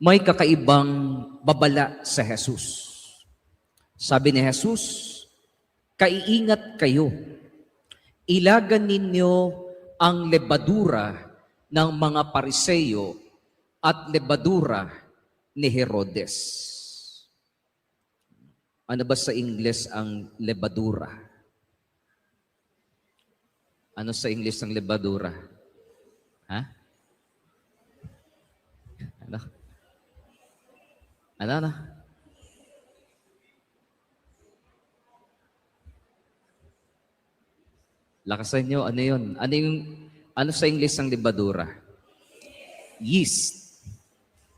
may kakaibang babala sa Jesus. Sabi ni Jesus, kaiingat kayo. Ilagan ninyo ang lebadura ng mga Pariseyo at lebadura ni Herodes. Ano ba sa Ingles ang lebadura? Ano sa Ingles ang lebadura? Ha? Ano? Ano? Lakasan nyo, ano yun? Ano sa English ang lebadura? Yeast.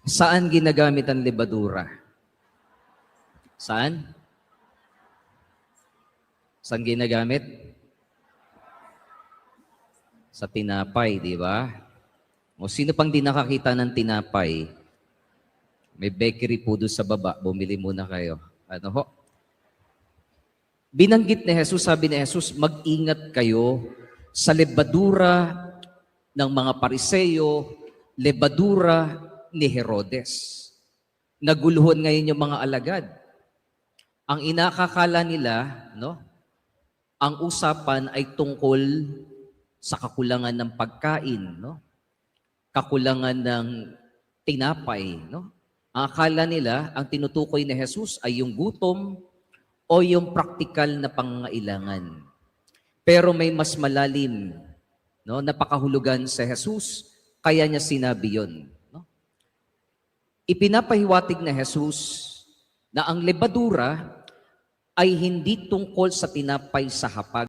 Saan ginagamit ang lebadura? Saan? Saan ginagamit? Sa tinapay, di ba? O sino pang di nakakita ng tinapay? May bakery po doon sa baba. Bumili muna kayo. Ano ho? Binanggit ni Jesus, sabi ni Jesus, mag-ingat kayo sa lebadura ng mga Pariseyo, lebadura ni Herodes. Naguluhan ngayon yung mga alagad. Ang inakakala nila, ang usapan ay tungkol sa kakulangan ng pagkain, kakulangan ng tinapay. Ang akala nila, ang tinutukoy ni Jesus ay yung gutom, o yung praktikal na pangangailangan. Pero may mas malalim, napakahulugan sa Jesus, kaya niya sinabi yun. Ipinapahiwatig na Jesus na ang lebadura ay hindi tungkol sa tinapay sa hapag,